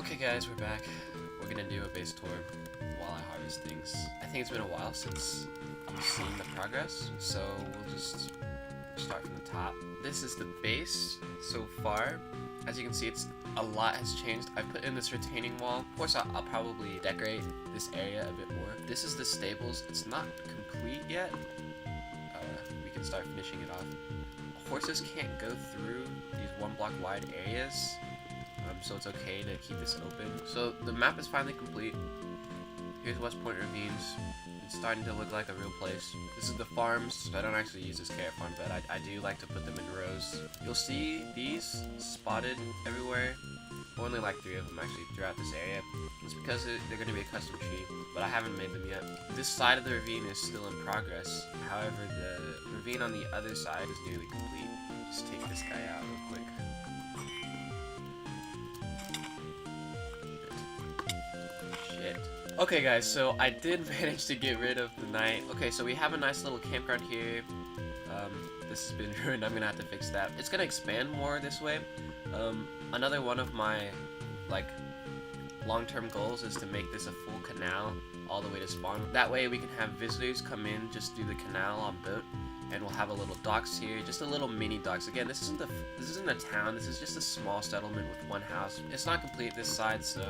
Okay guys, we're back. We're gonna do a base tour while I harvest things. I think it's been a while since you've seen the progress, so we'll just start from the top. This is the base so far. As you can see, a lot has changed. I put in this retaining wall. Of course, I'll probably decorate this area a bit more. This is the stables. It's not complete yet. We can start finishing it off. Horses can't go through these 1 block wide areas. So it's okay to keep this open. So the map is finally complete. Here's West Point Ravines. It's starting to look like a real place. This is the farms. I don't actually use this carrot farm, but I do like to put them in rows. You'll see these spotted everywhere. Only like 3 of them actually throughout this area. It's because they're going to be a custom tree, but I haven't made them yet. This side of the ravine is still in progress. However, the ravine on the other side is nearly complete. Just take this guy out real quick. Okay guys, so I did manage to get rid of the night. Okay, so we have a nice little campground here. This has been ruined. I'm gonna have to fix that. It's gonna expand more this way. Another one of my long-term goals is to make this a full canal all the way to spawn. That way we can have visitors come in just through the canal on boat, and we'll have a little docks here, just a little mini docks. Again, this isn't a town. This is just a small settlement with 1 house. It's not complete this side, so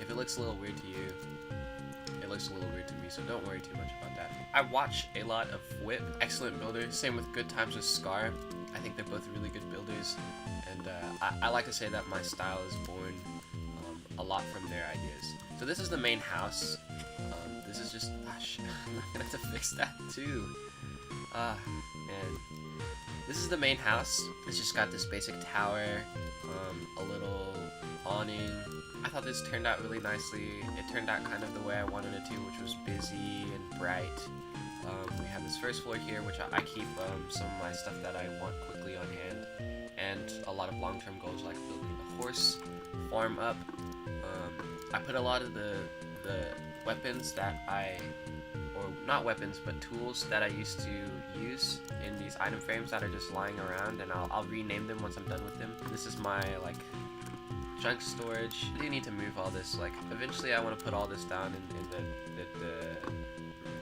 if it looks a little weird to you, it looks a little weird to me, so don't worry too much about that. I watch a lot of Whip, excellent builder. Same with Good Times with Scar. I think they're both really good builders, and I like to say that my style is born a lot from their ideas. So this is the main house. This is just, shit, I'm gonna have to fix that too. And this is the main house. It's just got this basic tower, a little awning. I thought this turned out really nicely. It turned out kind of the way I wanted it to, which was busy and bright. We have this first floor here, which I keep some of my stuff that I want quickly on hand, and a lot of long-term goals like building the horse farm up. I put a lot of the weapons that or not weapons, but tools that I used to use in these item frames that are just lying around, and I'll rename them once I'm done with them. This is my junk storage. I do need to move all this. Eventually I want to put all this down in the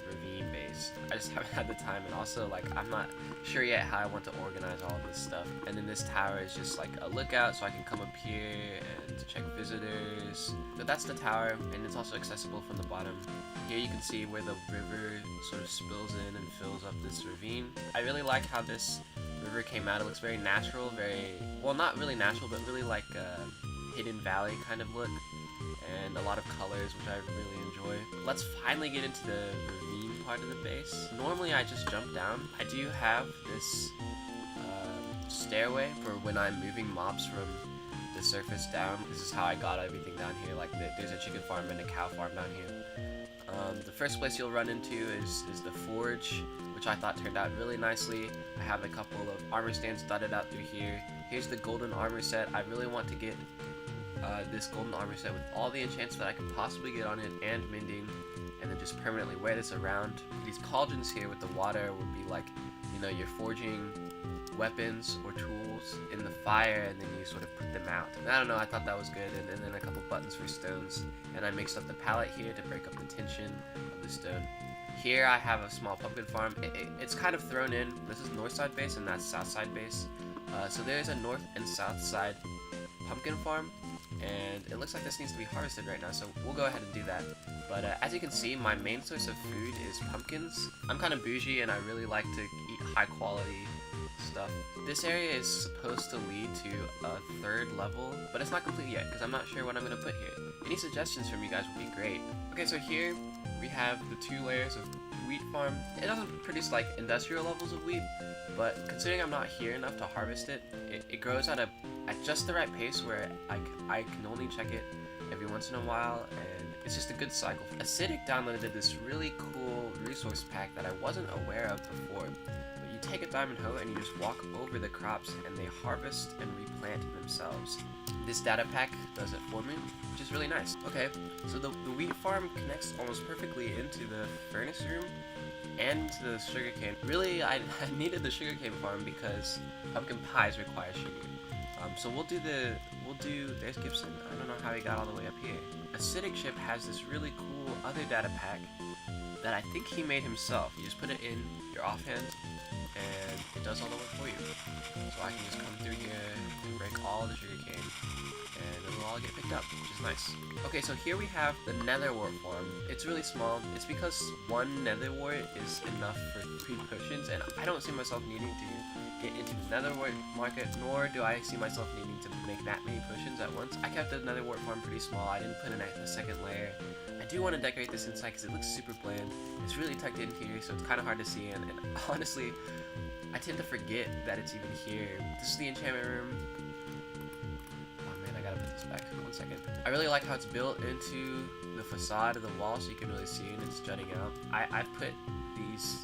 ravine base. I just haven't had the time, and also I'm not sure yet how I want to organize all of this stuff. And then this tower is just a lookout, so I can come up here and check visitors. But that's the tower, and it's also accessible from the bottom. Here you can see where the river sort of spills in and fills up this ravine. I really like how this river came out. It looks very natural, well, not really natural, but really Hidden Valley kind of look, and a lot of colors, which I really enjoy. Let's finally get into the ravine part of the base. Normally I just jump down. I do have this stairway for when I'm moving mobs from the surface down. This is how I got everything down here. There's a chicken farm and a cow farm down here. The first place you'll run into is the forge, which I thought turned out really nicely. I have a couple of armor stands dotted out through here. Here's the golden armor set. I really want to get this golden armor set with all the enchants that I could possibly get on it, and mending, and then just permanently wear this around. These cauldrons here with the water would be you're forging weapons or tools in the fire, and then you sort of put them out. And I don't know, I thought that was good. And then a couple buttons for stones, and I mixed up the palette here to break up the tension of the stone. Here I have a small pumpkin farm. It's kind of thrown in. This is north side base and that's south side base. So there's a north and south side pumpkin farm, and it looks like this needs to be harvested right now, so we'll go ahead and do that. But as you can see, my main source of food is pumpkins. I'm kind of bougie, and I really like to eat high quality stuff. This area is supposed to lead to a 3rd level, but it's not complete yet because I'm not sure what I'm going to put here. Any suggestions from you guys would be great. Okay, so here we have the 2 layers of wheat farm. It doesn't produce industrial levels of wheat, but considering I'm not here enough to harvest it, it grows at just the right pace where I can only check it every once in a while, and it's just a good cycle. Acidic downloaded this really cool resource pack that I wasn't aware of before. But you take a diamond hoe and you just walk over the crops, and they harvest and replant themselves. This data pack does it for me, which is really nice. Okay, so the wheat farm connects almost perfectly into the furnace room and to the sugarcane. Really, I needed the sugarcane farm because pumpkin pies require sugar. So we'll do the we'll do, there's Gibson. I don't know how he got all the way up here. Acidic Chip has this really cool other data pack that I think he made himself. You just put it in your offhand and it does all the work for you. So I can just come through here and break all the sugarcane and it'll all get picked up, which is nice. Okay, so here we have the nether wart farm. It's really small. It's because one nether wart is enough for 3 potions, and I don't see myself needing to get into the nether wart market, nor do I see myself needing to make that many potions at once. I kept the nether wart farm pretty small. I didn't put in a second layer. I do want to decorate this inside because it looks super bland. It's really tucked in here, so it's kind of hard to see, and honestly, I tend to forget that it's even here. This is the enchantment room. Oh man, I gotta put this back. 1 second. I really like how it's built into the facade of the wall, so you can really see it and it's jutting out. I've put these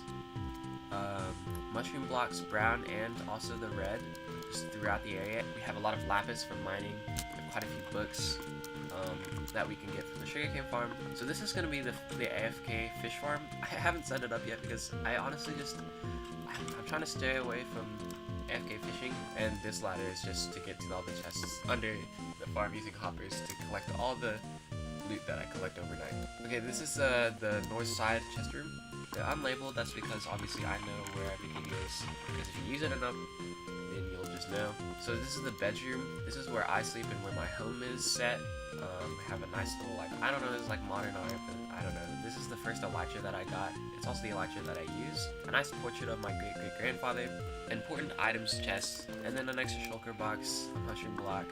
mushroom blocks, brown and also the red, just throughout the area. We have a lot of lapis from mining. We have quite a few books that we can get from the sugarcane farm. So this is going to be the AFK fish farm. I haven't set it up yet because I honestly I'm trying to stay away from AFK fishing, and this ladder is just to get to all the chests under the farm using hoppers to collect all the loot that I collect overnight. Okay, this is the north side chest room. They're unlabeled. That's because obviously I know where everything is, because if you use it enough, then you'll just know. So this is the bedroom. This is where I sleep and where my home is set. We have a nice little, like, I don't know, it's like modern art, but I don't know. This is the first elytra that I got. It's also the elytra that I use. A nice portrait of my great-great-grandfather. Important items chest, and then an extra shulker box, a mushroom block,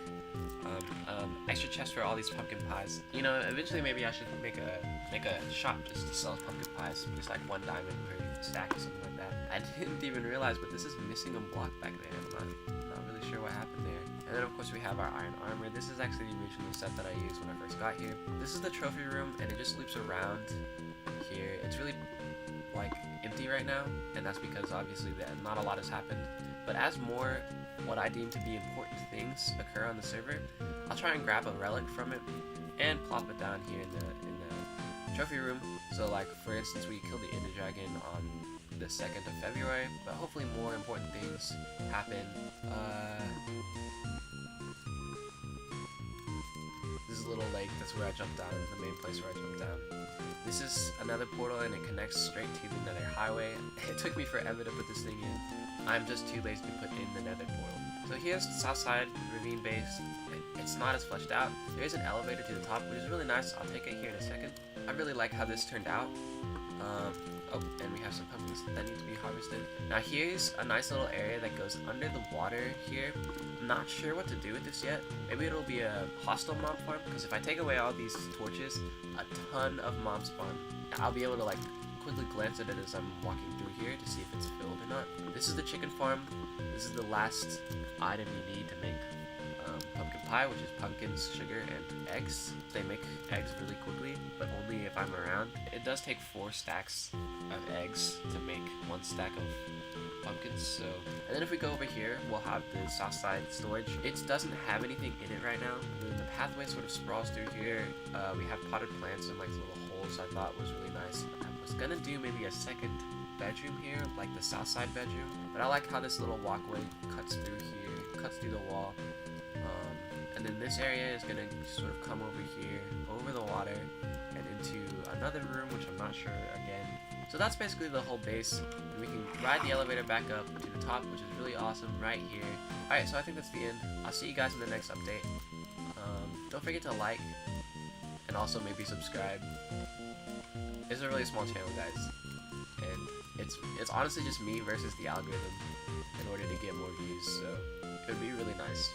extra chest for all these pumpkin pies. You know, eventually maybe I should make a shop just to sell pumpkin pies, just like 1 diamond per stack or something like that. I didn't even realize, but this is missing a block back there. I'm not really sure what happened there. And then of course we have our iron armor. This is actually the original set that I used when I first got here. This is the trophy room, and it just loops around here. It's really like empty right now, and that's because obviously not a lot has happened. But as more what I deem to be important things occur on the server, I'll try and grab a relic from it and plop it down here in the trophy room. So like for instance, we killed the ender dragon on the 2nd of February, but hopefully more important things happen. This is a little lake, that's where I jumped down, the main place where I jumped down. This is another portal and it connects straight to the nether highway. It took me forever to put this thing in. I'm just too lazy to put in the nether portal. So here's the south side ravine base. It's not as fleshed out. There is an elevator to the top, which is really nice. I'll take it here in a second. I really like how this turned out. Oh, and we have some pumpkins that need to be harvested. Now here's a nice little area that goes under the water here. I'm not sure what to do with this yet. Maybe it'll be a hostile mob farm, because if I take away all these torches, a ton of mobs spawn. I'll be able to like quickly glance at it as I'm walking through here to see if it's filled or not. This is the chicken farm. This is the last item you need to make pumpkin pie, which is pumpkins, sugar, and eggs. They make eggs really quickly, but only if I'm around. It does take 4 stacks of eggs to make 1 stack of pumpkins, so... And then if we go over here, we'll have the south side storage. It doesn't have anything in it right now. The pathway sort of sprawls through here. We have potted plants and like little holes I thought was really nice. I was gonna do maybe a second bedroom here, like the south side bedroom, but I like how this little walkway cuts through here, cuts through the wall. And then this area is going to sort of come over here, over the water, and into another room, which I'm not sure again. So that's basically the whole base. And we can ride the elevator back up to the top, which is really awesome right here. Alright, so I think that's the end. I'll see you guys in the next update. Don't forget to like, and also maybe subscribe. It's a really small channel, guys. And it's honestly just me versus the algorithm in order to get more views, so it would be really nice.